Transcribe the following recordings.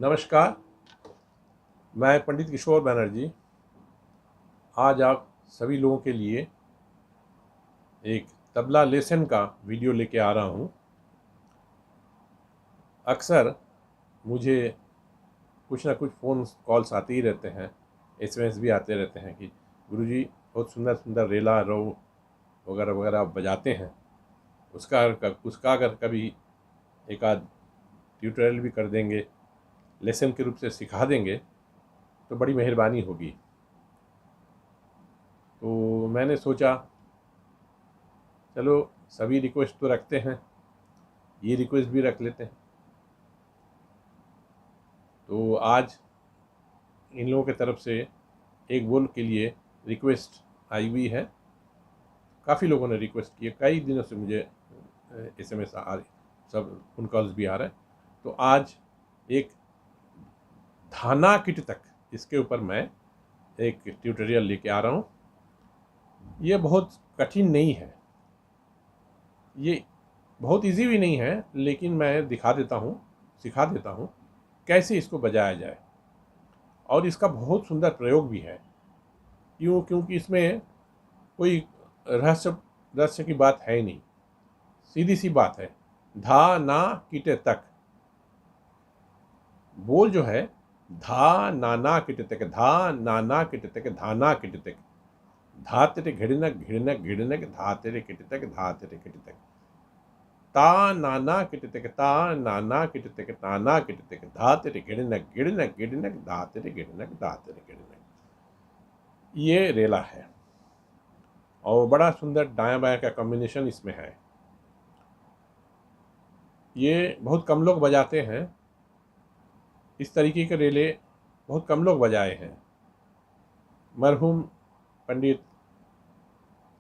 नमस्कार। मैं पंडित किशोर बनर्जी आज आप सभी लोगों के लिए एक तबला लेसन का वीडियो लेके आ रहा हूँ। अक्सर मुझे कुछ ना कुछ फ़ोन कॉल्स आते ही रहते हैं, एसएमएस भी आते रहते हैं कि गुरुजी बहुत सुंदर सुंदर रेला रो वगैरह वगैरह आप बजाते हैं, उसका अगर कभी एक आध ट्यूटोरियल भी कर देंगे, लेसन के रूप से सिखा देंगे तो बड़ी मेहरबानी होगी। तो मैंने सोचा चलो सभी रिक्वेस्ट तो रखते हैं, ये रिक्वेस्ट भी रख लेते हैं। तो आज इन लोगों की तरफ से एक बोल के लिए रिक्वेस्ट आई हुई है। काफ़ी लोगों ने रिक्वेस्ट की है, कई दिनों से मुझे एसएमएस आ रही, सब फोन कॉल्स भी आ रहे हैं। तो आज एक धाना किट तक इसके ऊपर मैं एक ट्यूटोरियल लेके आ रहा हूँ। ये बहुत कठिन नहीं है, ये बहुत इजी भी नहीं है, लेकिन मैं दिखा देता हूँ, सिखा देता हूँ कैसे इसको बजाया जाए। और इसका बहुत सुंदर प्रयोग भी है। क्योंकि इसमें कोई रहस्य की बात है ही नहीं, सीधी सी बात है। धा ना किटे तक बोल जो है, धा नाना किटे तक, धा नाना किटे तक, धाना किटे तक, धा तेरे घिड़नक घिड़नक घिड़नक, धा तेरे किटे तक, धा तेरे किटे तक, ता नाना किटे तक, ता नाना किटे तक, ताना किटे तक, धा तेरे घिड़नक घिड़नक घिड़नक, धा तेरे घिड़नक, धा तेरे घिड़नक। ये रेला है और बड़ा सुंदर दायां बायां का कॉम्बिनेशन इसमें है। ये बहुत कम लोग बजाते हैं, इस तरीके के रेले बहुत कम लोग बजाए हैं। मरहूम पंडित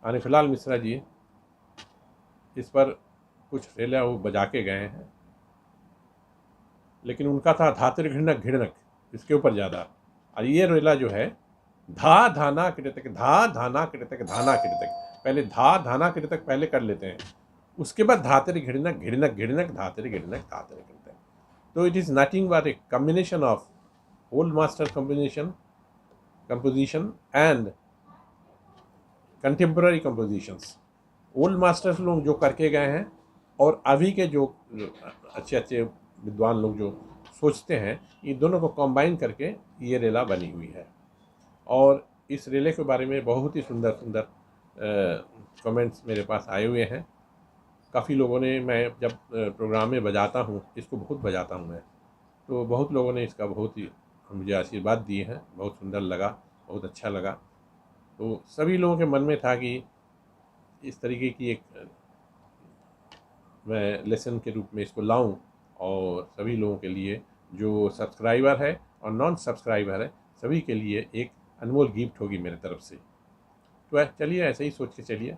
आनिफलाल मिश्रा जी इस पर कुछ रेला वो बजा के गए हैं, लेकिन उनका था धातिर घिड़नक घिड़नक, इसके ऊपर ज़्यादा। और ये रेला जो है, धा धाना किटतक, धा धाना किटतक, धाना किटतक, पहले धा धाना किटतक पहले कर लेते हैं, उसके बाद धातिर घिड़नक घिड़नक घिड़नक, धातिर घिड़नक धातिर घिड़नक। तो it is nothing but a combination of old master composition and contemporary compositions. Old masters लोग जो करके गए हैं और अभी के जो अच्छे अच्छे विद्वान लोग जो सोचते हैं, ये दोनों को कंबाइन करके ये रेला बनी हुई है। और इस रेले के बारे में बहुत ही सुंदर सुंदर कमेंट्स मेरे पास आए हुए हैं। काफ़ी लोगों ने, मैं जब प्रोग्राम में बजाता हूँ, इसको बहुत बजाता हूँ मैं, तो बहुत लोगों ने इसका बहुत ही मुझे आशीर्वाद दिए हैं। बहुत सुंदर लगा, बहुत अच्छा लगा। तो सभी लोगों के मन में था कि इस तरीके की एक मैं लेसन के रूप में इसको लाऊं और सभी लोगों के लिए, जो सब्सक्राइबर है और नॉन सब्सक्राइबर है, सभी के लिए एक अनमोल गिफ्ट होगी मेरे तरफ से। तो चलिए ऐसे ही सोच के चलिए।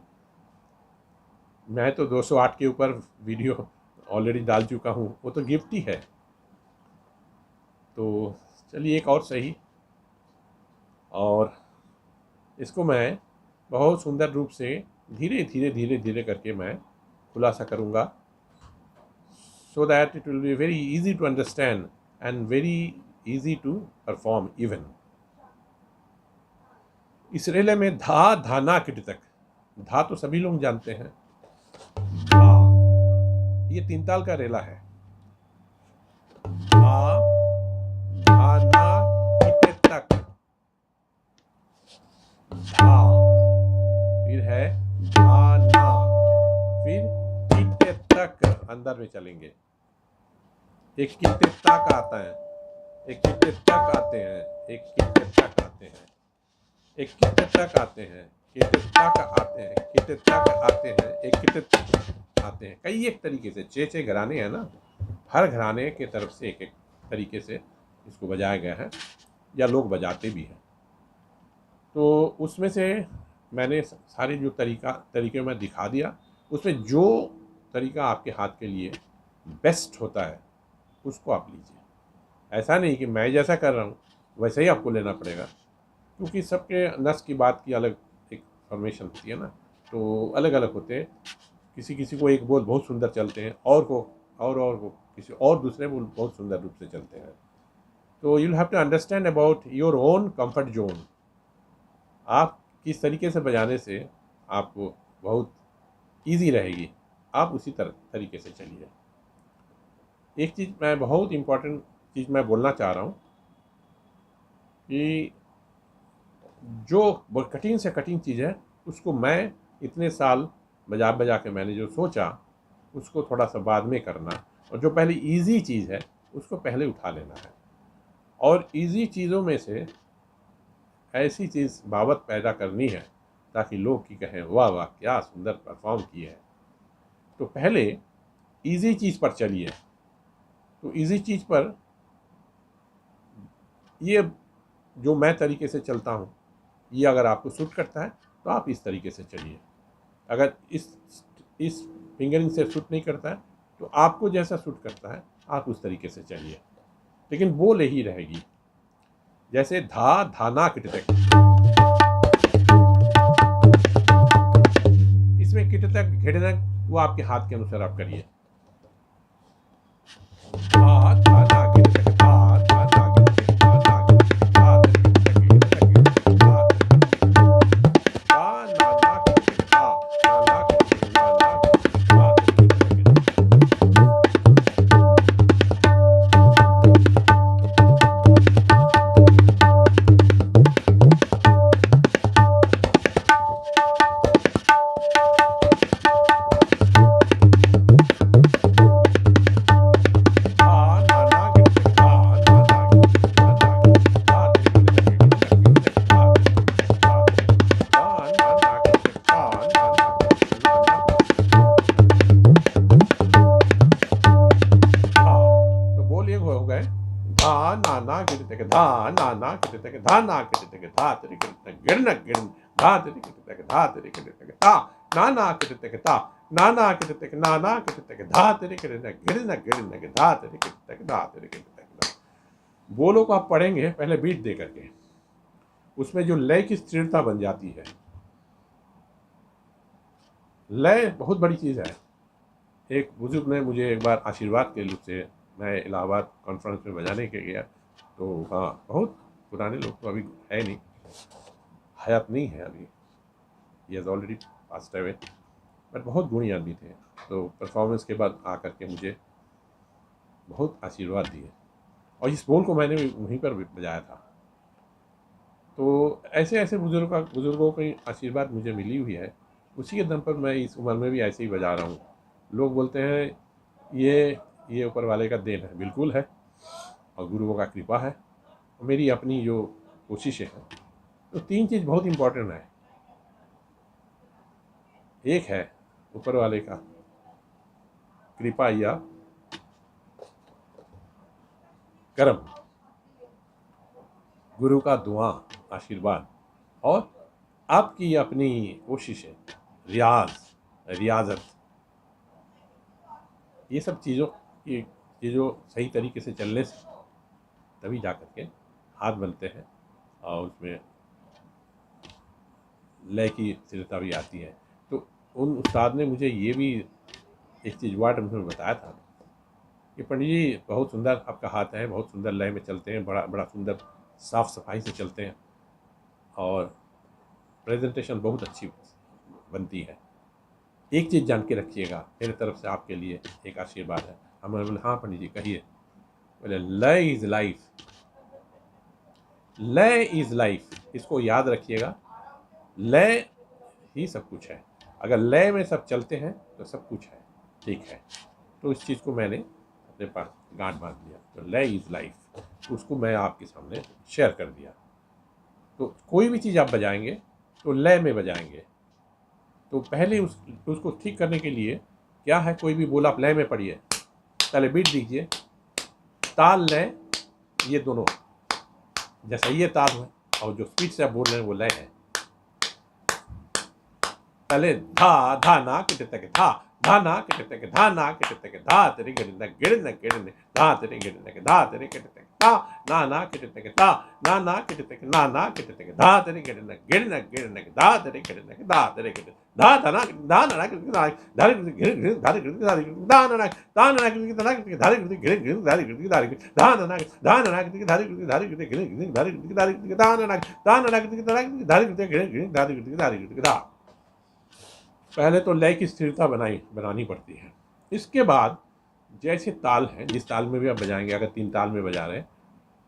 मैं तो 208 के ऊपर वीडियो ऑलरेडी डाल चुका हूँ, वो तो गिफ्ट ही है। तो चलिए एक और सही, और इसको मैं बहुत सुंदर रूप से धीरे धीरे धीरे धीरे करके मैं खुलासा करूँगा, so that it will be very easy to understand and very easy to perform even. इस रेले में धा धाना किट तक, धा तो सभी लोग जानते हैं, धा ये तीन ताल का रेला है। धा धाना किट तक, धा फिर है धाना, फिर किट तक अंदर में चलेंगे। एक किट तक आता है, एक किट तक आते हैं, एक किट तक आते हैं, एक किट तक आते हैं, किट तक आते हैं, किट तक आते हैं, एक किट आते हैं। कई एक तरीके से छह घराने हैं ना, हर घराने के तरफ से एक एक तरीके से इसको बजाया गया है, या लोग बजाते भी हैं। तो उसमें से मैंने सारे जो तरीके में दिखा दिया, उसमें जो तरीका आपके हाथ के लिए बेस्ट होता है उसको आप लीजिए। ऐसा नहीं कि मैं जैसा कर रहा हूँ वैसे ही आपको लेना पड़ेगा, क्योंकि सबके नस की बात की अलग एक फॉर्मेशन होती है ना, तो अलग अलग होते हैं। किसी को एक बोल बहुत सुंदर चलते हैं, और को किसी और दूसरे बोल बहुत सुंदर रूप से चलते हैं। तो you'll have to understand about your own comfort zone. आप किस तरीके से बजाने से आपको बहुत ईजी रहेगी, आप उसी तरीके से चलिए। एक चीज़ मैं बहुत इम्पोर्टेंट चीज़ मैं बोलना चाह रहा हूँ कि जो कठिन से कठिन चीज़ है उसको मैं इतने साल बजा बजा के मैंने जो सोचा उसको थोड़ा सा बाद में करना, और जो पहले इजी चीज़ है उसको पहले उठा लेना है, और इजी चीज़ों में से ऐसी चीज़ बाबत पैदा करनी है ताकि लोग की कहें वाह वाह क्या सुंदर परफॉर्म किए हैं। तो पहले इजी चीज़ पर चलिए। तो इजी चीज़ पर ये जो मैं तरीके से चलता हूँ ये अगर आपको सूट करता है तो आप इस तरीके से चलिए। अगर इस फिंगरिंग से सूट नहीं करता है तो आपको जैसा सूट करता है आप उस तरीके से चलिए, लेकिन बोल यही रहेगी। जैसे धा धाना किटतक, इसमें किटतक घिड़नक वो आपके हाथ के अनुसार आप करिए। धा धाना किटतक, धा धाना किटतक, धा धाना किटतक, धा किटतक, धा धा नाना किटतक, धा नाना किटतक, नाना धा धा नाना किटतक, धा ना किटतक, धा तरी किटतक, गिड़नक गिड़न, धा तरी किटतक, धा तरी किटतक, ता नाना किटतक, ता नाना किटतक, नाना किटतक, धा तरी किटतक, गिड़नक गिड़नक, धा तरी किटतक, धा तरी किटतक। बोलो को आप पढ़ेंगे पहले बीट दे करके, उसमें जो लय की स्थिरता बन जाती है। लय बहुत बड़ी चीज़ है। एक बुजुर्ग ने मुझे एक बार आशीर्वाद के रूप से, मैं इलाहाबाद कॉन्फ्रेंस में बजाने के गया, तो हाँ बहुत पुराने लोग तो अभी है नहीं, हयात नहीं है अभी, he has already passed away, but बहुत गुणी आदमी थे। तो परफॉर्मेंस के बाद आकर के मुझे बहुत आशीर्वाद दिए, और इस बोल को मैंने वहीं पर बजाया था। तो ऐसे ऐसे बुजुर्गों की आशीर्वाद मुझे मिली हुई है, उसी के दम पर मैं इस उम्र में भी ऐसे ही बजा रहा हूँ। लोग बोलते हैं ये ऊपर वाले का देन है, बिल्कुल है, और गुरुओं का कृपा है, और मेरी अपनी जो कोशिशें हैं। तो तीन चीज़ बहुत इम्पोर्टेंट है। एक है ऊपर वाले का कृपा या कर्म, गुरु का दुआ आशीर्वाद, और आपकी अपनी कोशिशें, रियाजत, ये सब चीज़ों सही तरीके से चलने से तभी जा कर के हाथ बनते हैं, और उसमें लय की स्थिरता भी आती है। तो उन उस्ताद ने मुझे ये भी एक चीज़ वर्ड में बताया था कि पंडित जी बहुत सुंदर आपका हाथ है, बहुत सुंदर लय में चलते हैं, बड़ा सुंदर साफ सफाई से चलते हैं, और प्रेजेंटेशन बहुत अच्छी बनती है। एक चीज़ जान के रखिएगा, मेरे तरफ से आपके लिए एक आशीर्वाद है। हमने बोले हाँ पंडित जी कहिए। बोले लय इज़ लाइफ, लय इज़ लाइफ, इसको याद रखिएगा। लय ही सब कुछ है, अगर लय में सब चलते हैं तो सब कुछ है, ठीक है। तो इस चीज़ को मैंने अपने पास गांठ बांध लिया। तो लय इज़ लाइफ, उसको मैं आपके सामने शेयर कर दिया। तो कोई भी चीज़ आप बजाएंगे तो लय में बजाएंगे। तो पहले उसको ठीक करने के लिए क्या है, कोई भी बोल आप लय में पढ़िए, पहले बीट दीजिए, ताल लय ये दोनों, जैसा ये ताल है और जो स्पीड से आप बोल रहे हैं वो लय है। पहले धा धा ना किटतक, धा धा ना किट तक धा ना किट तक धा तेरे गिड़ने गिड़ने गिड़ने धा तेरे गिड़ने धा तेरे किट तक धा ना ना किट तक धा ना ना किट तक ना ना किट तक धा तेरे गिड़ने गिड़ने गिड़ने धा तेरे गिड़ने धा तेरे गिड़ धा धना धा ना किट धा धारे गिड़ गिड़ धारे गिड़ धारे धा ना धा ना किट धा किट धारे गिड़ गिड़ गिड़ धारे गिड़ धारे धा ना किट धारे गिड़ धारे गिड़ गिड़ गिड़ धारे गिड़ धारे धा ना किट धारे गिड़ गिड़ गिड़ धारे गिड़ धारे गिड़ धा। पहले तो लय की स्थिरता बनानी पड़ती है। इसके बाद जैसे ताल है, जिस ताल में भी आप बजाएंगे, अगर 3 ताल में बजा रहे हैं,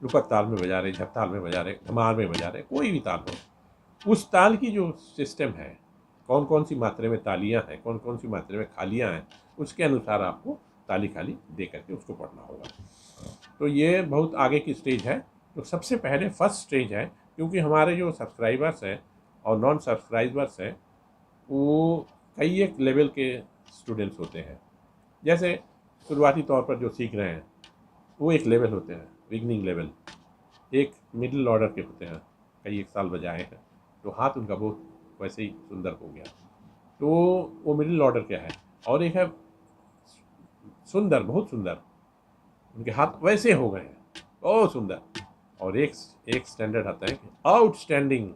रूपक ताल में बजा रहे, झप ताल में बजा रहे, धमार में बजा रहे, कोई भी ताल हो, उस ताल की जो सिस्टम है, कौन कौन सी मात्रा में तालियां हैं, कौन कौन सी मात्रा में खालियां हैं, उसके अनुसार आपको ताली खाली दे करके उसको पढ़ना होगा। तो ये बहुत आगे की स्टेज है। तो सबसे पहले फर्स्ट स्टेज है, क्योंकि हमारे जो सब्सक्राइबर्स हैं और नॉन सब्सक्राइबर्स हैं वो कई एक लेवल के स्टूडेंट्स होते हैं। जैसे शुरुआती तौर पर जो सीख रहे हैं वो एक लेवल होते हैं, बिगनिंग लेवल, एक मिडिल ऑर्डर के होते हैं, कई एक साल बजाए हैं तो हाथ उनका बहुत वैसे ही सुंदर हो गया, तो वो मिडिल ऑर्डर क्या है। और एक है सुंदर, बहुत सुंदर, उनके हाथ वैसे हो गए हैं, बहुत सुंदर। और एक स्टैंडर्ड आता है आउटस्टैंडिंग,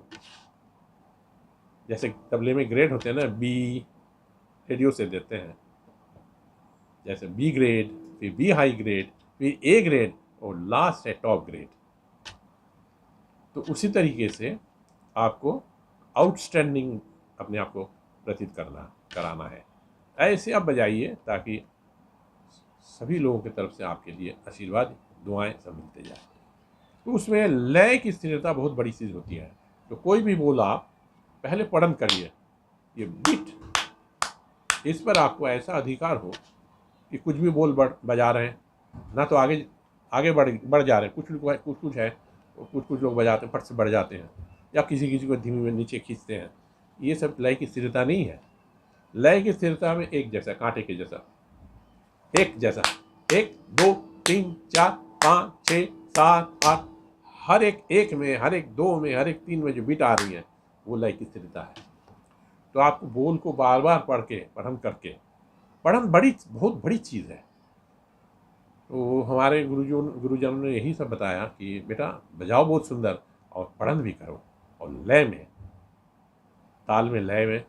जैसे तबले में ग्रेड होते हैं ना, बी रेडियो से देते हैं, जैसे बी ग्रेड, फिर बी हाई ग्रेड, फिर ए ग्रेड और लास्ट है टॉप ग्रेड। तो उसी तरीके से आपको आउटस्टैंडिंग अपने आप को प्रतीत कराना है। ऐसे आप बजाइए ताकि सभी लोगों की तरफ से आपके लिए आशीर्वाद, दुआएं सब मिलते जाए। तो उसमें लय की स्थिरता बहुत बड़ी चीज़ होती है। तो कोई भी बोल आप पहले पढ़न करिए, ये बीट, इस पर आपको ऐसा अधिकार हो कि कुछ भी बोल बजा रहे हैं ना, तो आगे बढ़ जा रहे हैं, कुछ है, कुछ लोग बजाते हैं फट से बढ़ जाते हैं, या किसी को धीमी में नीचे खींचते हैं। ये सब लय की स्थिरता नहीं है। लय की स्थिरता में एक जैसा, कांटे के जैसा, एक जैसा, 1 2 3 4 5 6 7 8, हर एक में, हर एक 2 में, हर एक 3 में जो बीट आ रही है वो लय की स्थिरता है। तो आपको बोल को बार बार पढ़न बहुत बड़ी चीज़ है। तो हमारे गुरुजनों ने यही सब बताया कि बेटा बजाओ बहुत सुंदर और पढ़न भी करो, और लय में, ताल में, लय में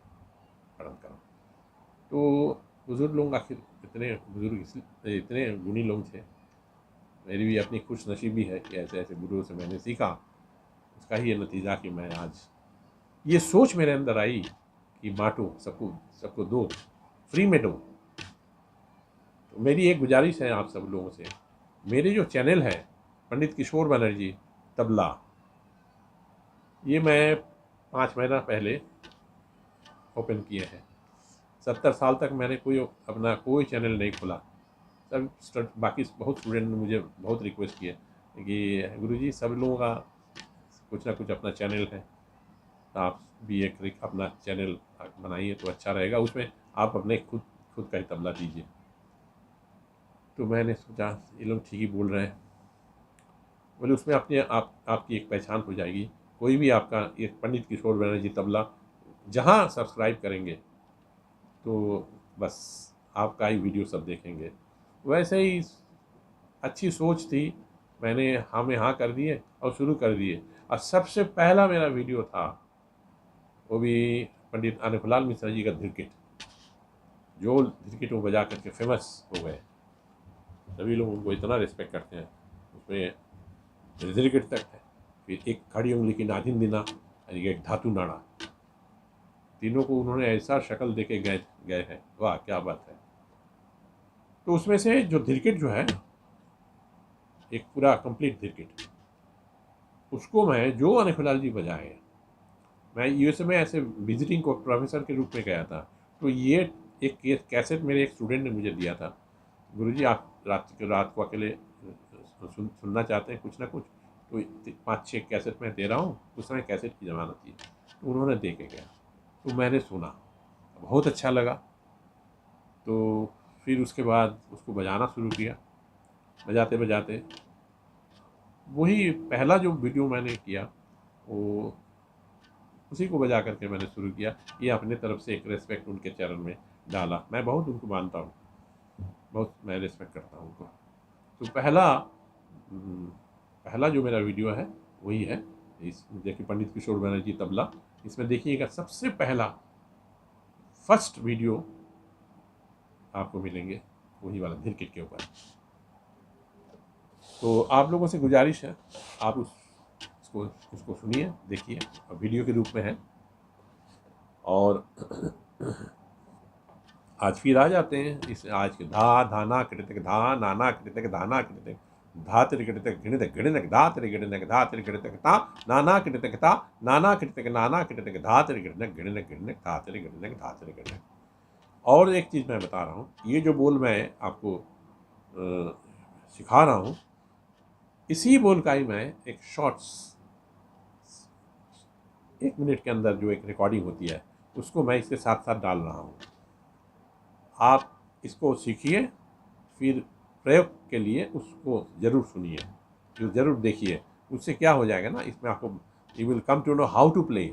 पढ़न करो। तो बुजुर्ग लोग आखिर इतने गुणी लोग थे। मेरी भी अपनी खुश नसीबी है कि ऐसे ऐसे गुरुओं से मैंने सीखा, उसका ही ये नतीजा कि मैं आज ये सोच मेरे अंदर आई कि बांटो, सबको दो, फ्री में दो। तो मेरी एक गुजारिश है आप सब लोगों से, मेरे जो चैनल है पंडित किशोर बनर्जी तबला, ये मैं 5 महीना पहले ओपन किए हैं। 70 साल तक मैंने अपना कोई चैनल नहीं खोला। सब बाकी बहुत स्टूडेंट ने मुझे बहुत रिक्वेस्ट किए कि गुरुजी सब लोगों का कुछ ना कुछ अपना चैनल है, आप भी एक अपना चैनल बनाइए तो अच्छा रहेगा, उसमें आप अपने खुद का ही तबला दीजिए। तो मैंने सोचा ये लोग ठीक ही बोल रहे हैं, बोले उसमें आपकी एक पहचान हो जाएगी। कोई भी आपका एक पंडित किशोर बनर्जी तबला जहाँ सब्सक्राइब करेंगे तो बस आपका ही वीडियो सब देखेंगे। वैसे ही अच्छी सोच थी, मैंने हाँ कर दिए और शुरू कर दिए। और सबसे पहला मेरा वीडियो था वो भी पंडित आनंदलाल मिश्रा जी का धिरकिट, जो धिरकिट वो बजा करके फेमस हो गए, सभी लोग उनको इतना रिस्पेक्ट करते हैं। उसमें धिरकिट तक है, फिर एक खड़ी उंगली की नादिन दिना और एक धातु नाड़ा, तीनों को उन्होंने ऐसा शक्ल देके गए हैं, वाह क्या बात है। तो उसमें से जो धिरकिट जो है, एक पूरा कंप्लीट धिरकिट, उसको मैं जो आनंदलाल जी बजाए, मैं यूएसए में ऐसे विजिटिंग को प्रोफेसर के रूप में गया था। तो ये एक कैसेट मेरे एक स्टूडेंट ने मुझे दिया था, गुरुजी आप रात को अकेले सुनना चाहते हैं कुछ ना कुछ, तो 5-6 कैसेट मैं दे रहा हूँ, उस समय कैसेट की ज़मानत थी। तो उन्होंने दे के गया, तो मैंने सुना, बहुत अच्छा लगा। तो फिर उसके बाद उसको बजाना शुरू किया, बजाते बजाते वही पहला जो वीडियो मैंने किया वो उसी को बजा करके मैंने शुरू किया। ये अपने तरफ से एक रेस्पेक्ट उनके चरण में डाला। मैं बहुत उनको मानता हूँ, बहुत मैं रिस्पेक्ट करता हूँ उनको। तो पहला जो मेरा वीडियो है वही है, इस देखिए पंडित किशोर बनर्जी तबला। इसमें देखिएगा सबसे पहला फर्स्ट वीडियो आपको मिलेंगे वही वाला धीरकिट के ऊपर। तो आप लोगों से गुजारिश है, आप उसको सुनिए, देखिए, वीडियो के रूप में है। और आज फिर आ जाते हैं इस आज के धा धाना कृतक धा नाना कृतक धाना कृतक धा तिर कृतक घृणित घृणित धा तिर घृणित धा तिर कृतक ता नाना कृतक ता नाना कृतक धा तिर घृणित घृणित घृणित धा तिर घृणित धा तिर घृणित। और एक चीज़ मैं बता रहा हूँ, ये जो बोल मैं आपको सिखा रहा हूँ, इसी बोल का ही मैं एक शॉर्ट्स 1 मिनट के अंदर जो एक रिकॉर्डिंग होती है उसको मैं इसके साथ साथ डाल रहा हूँ। आप इसको सीखिए, फिर प्रयोग के लिए उसको ज़रूर सुनिए, ज़रूर देखिए। उससे क्या हो जाएगा ना, इसमें आपको you will come to know how to play.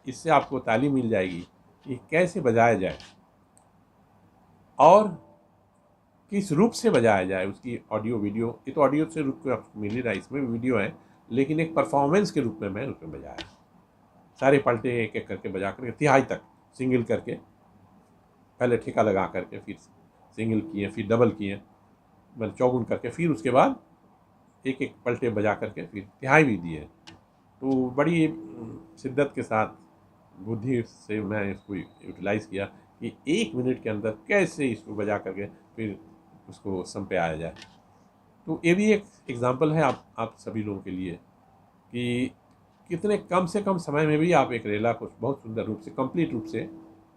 इससे आपको तालीम मिल जाएगी कि कैसे बजाया जाए और किस रूप से बजाया जाए। उसकी ऑडियो वीडियो, ये तो ऑडियो से रूप को आपको मिल ही रहा है, इसमें वीडियो है, लेकिन एक परफॉर्मेंस के रूप में मैं उसमें बजाया। सारे पलटे एक एक करके बजा करके तिहाई तक सिंगल करके, पहले ठेका लगा करके, फिर सिंगल किए, फिर डबल किए, मतलब चौगुन करके, फिर उसके बाद एक एक पलटे बजा करके फिर तिहाई भी दिए। तो बड़ी शिद्दत के साथ बुद्धि से मैं इसको यूटिलाइज़ किया कि 1 मिनट के अंदर कैसे इसको बजा करके फिर उसको सम पे आया जाए। तो ये भी एक एग्जांपल है आप सभी लोगों के लिए कि कितने कम से कम समय में भी आप एक रेला को बहुत सुंदर रूप से, कंप्लीट रूप से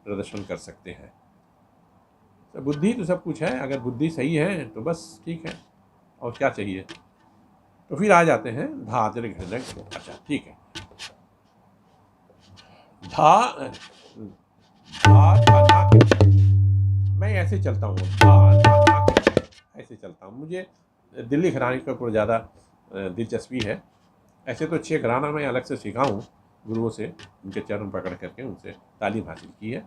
प्रदर्शन कर सकते हैं। तो बुद्धि तो सब कुछ है, अगर बुद्धि सही है तो बस ठीक है, और क्या चाहिए। तो फिर आ जाते हैं धा तिर घृणित। अच्छा ठीक है, धा धा धाना मैं ऐसे चलता हूँ, धा धाना ऐसे चलता हूँ। मुझे दिल्ली घराने के ऊपर ज़्यादा दिलचस्पी है। ऐसे तो 6 घराना मैं अलग से सीखा हूँ गुरुओं से, उनके चरण पकड़ करके उनसे तालीम हासिल की है,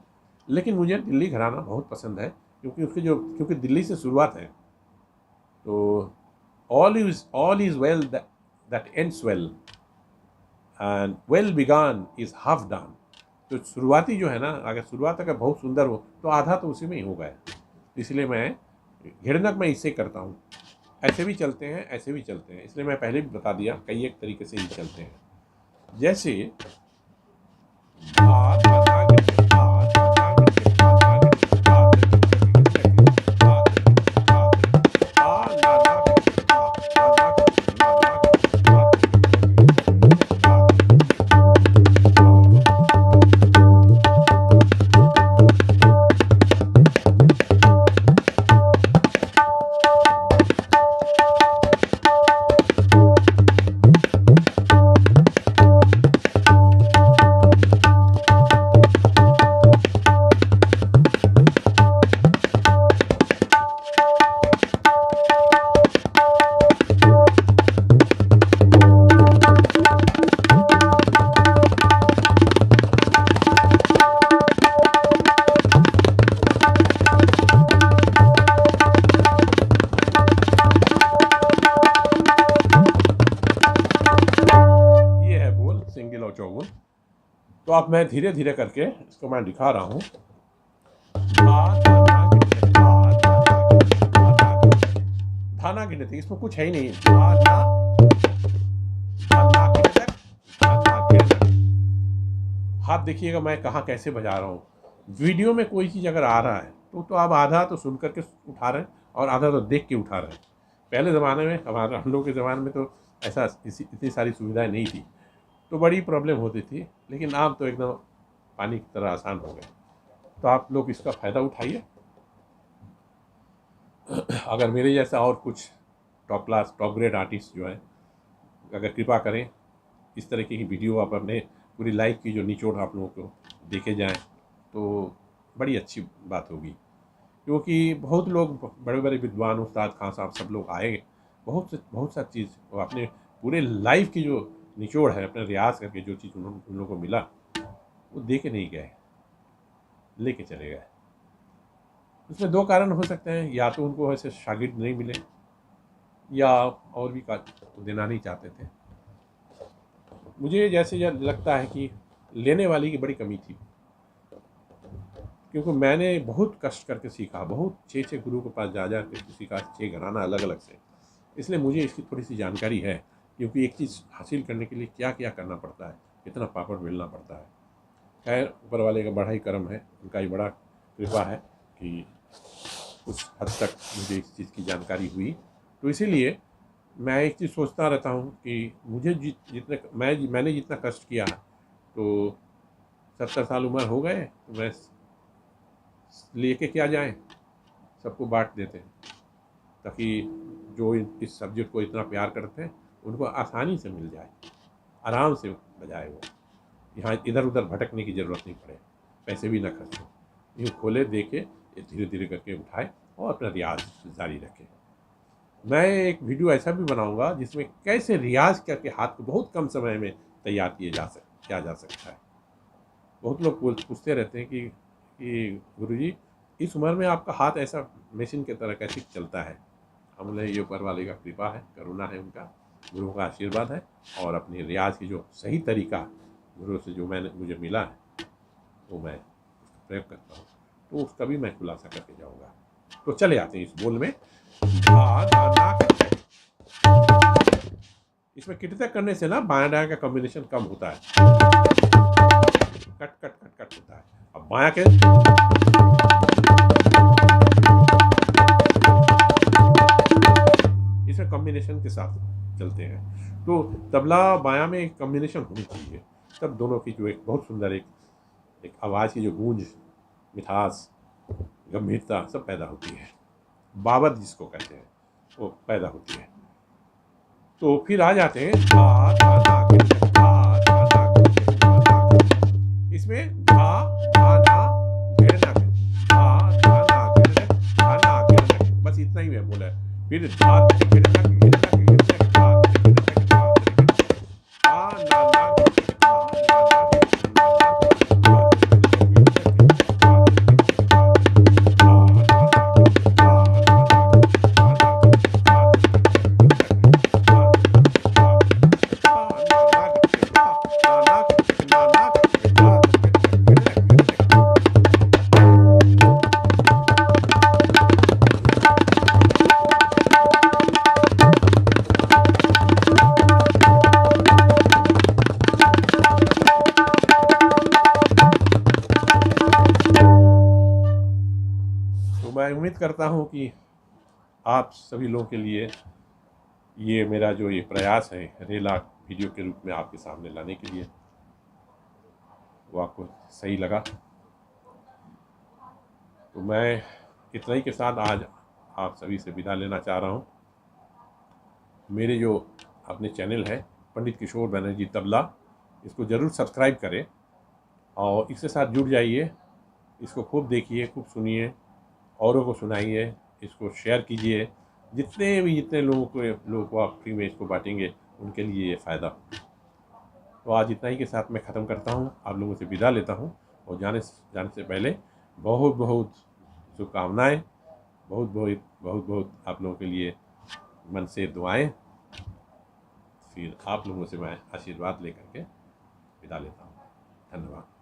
लेकिन मुझे दिल्ली घराना बहुत पसंद है क्योंकि दिल्ली से शुरुआत है। तो all is well that ends well and well begun is half done। तो शुरुआती जो है ना, अगर शुरुआत अगर बहुत सुंदर हो तो आधा तो उसी में ही हो गया। इसलिए मैं घृणक में इससे करता हूँ, ऐसे भी चलते हैं, ऐसे भी चलते हैं। इसलिए मैं पहले भी बता दिया, कई एक तरीके से ही चलते हैं। जैसे चौगुन। तो अब मैं धीरे धीरे करके इसको मैं दिखा रहा हूँ। धाना गिनती, इसमें कुछ है ही नहीं। हाथ देखिएगा मैं कहाँ कैसे बजा रहा हूँ। वीडियो में कोई चीज़ अगर आ रहा है तो आप आधा तो सुन करके उठा रहे हैं और आधा तो देख के उठा रहे हैं। पहले ज़माने में हम लोग के ज़माने में तो ऐसा इतनी सारी सुविधाएं नहीं थी, तो बड़ी प्रॉब्लम होती थी, लेकिन अब तो एकदम पानी की तरह आसान हो गए। तो आप लोग इसका फ़ायदा उठाइए। अगर मेरे जैसा और कुछ top class top grade artist जो हैं अगर कृपा करें, इस तरह की वीडियो आप अपने पूरी लाइफ की जो निचोड़ आप लोगों को देखे जाएं तो बड़ी अच्छी बात होगी। क्योंकि बहुत लोग बड़े बड़े विद्वान उस्ताद खान साहब सब लोग आए, बहुत सा चीज़ वो अपने पूरे लाइफ की जो निचोड़ है, अपने रियाज करके जो चीज़ उन लोगों को मिला वो दे के नहीं गए, लेके चले गए। उसमें दो कारण हो सकते हैं, या तो उनको ऐसे शागिर्द नहीं मिले या और भी देना नहीं चाहते थे। मुझे जैसे यह लगता है कि लेने वाले की बड़ी कमी थी, क्योंकि मैंने बहुत कष्ट करके सीखा, बहुत 6 गुरु के पास जा के सीखा, 6 घराना अलग अलग से। इसलिए मुझे इसकी थोड़ी सी जानकारी है, क्योंकि एक चीज़ हासिल करने के लिए क्या क्या करना पड़ता है, कितना पापड़ बेलना पड़ता है। खैर, ऊपर वाले का बड़ा ही कर्म है, उनका ही बड़ा कृपा है कि उस हद तक मुझे इस चीज़ की जानकारी हुई। तो इसीलिए मैं एक चीज़ सोचता रहता हूँ कि मुझे जितने मैंने जितना कष्ट किया, तो 70 साल उम्र हो गए तो मैं लेके क्या जाएं, सबको बांट देते हैं, ताकि जो इस सब्जेक्ट को इतना प्यार करते हैं उनको आसानी से मिल जाए, आराम से बजाए वो, यहाँ इधर उधर भटकने की ज़रूरत नहीं पड़े, पैसे भी ना खर्च हो, यूँ खोले देखे, धीरे धीरे करके उठाए और अपना रियाज जारी रखें। मैं एक वीडियो ऐसा भी बनाऊंगा जिसमें कैसे रियाज करके हाथ को बहुत कम समय में तैयार किया जा सकता है। बहुत लोग पूछते रहते हैं कि गुरुजी, इस उम्र में आपका हाथ ऐसा मशीन की तरह कैसे चलता है। हमने ये ऊपर वाले का कृपा है, करुणा है, उनका गुरुओं का आशीर्वाद है, और अपनी रियाज की जो सही तरीका गुरु से जो मुझे मिला है वो मैं उसका प्रयोग करता हूँ, तो उसका भी मैं खुलासा करके जाऊँगा। तो चले आते हैं इस बोल में। इसमें किटतक करने से ना बायां दायां का कॉम्बिनेशन कम होता है, कट कट कट कट होता है। अब बायां के इसमें कॉम्बिनेशन के साथ चलते हैं, तो तबला बायां में एक कॉम्बिनेशन होनी चाहिए, तब दोनों की जो एक बहुत सुंदर एक आवाज़ की जो गूंज, मिठास, गंभीरता सब पैदा होती है, बावत जिसको कहते हैं वो पैदा होती है। तो फिर आ जाते हैं इसमें धा धा ना घेरना, बस इतना ही मैं बोला है। फिर धा मैं उम्मीद करता हूँ कि आप सभी लोगों के लिए ये मेरा जो ये प्रयास है रेला वीडियो के रूप में आपके सामने लाने के लिए, वो आपको सही लगा। तो मैं इतना ही के साथ आज आप सभी से विदा लेना चाह रहा हूँ। मेरे जो अपने चैनल है पंडित किशोर बनर्जी तबला, इसको ज़रूर सब्सक्राइब करें और इसके साथ जुड़ जाइए, इसको खूब देखिए, खूब सुनिए, औरों को सुनाइए, इसको शेयर कीजिए। जितने लोगों को आप फ्री में इसको बांटेंगे उनके लिए ये फ़ायदा हो। तो आज इतना ही के साथ मैं ख़त्म करता हूँ, आप लोगों से विदा लेता हूँ, और जाने से पहले बहुत बहुत शुभकामनाएँ, बहुत आप लोगों के लिए मन से दुआएं। फिर आप लोगों से मैं आशीर्वाद लेकर के विदा लेता हूँ। धन्यवाद।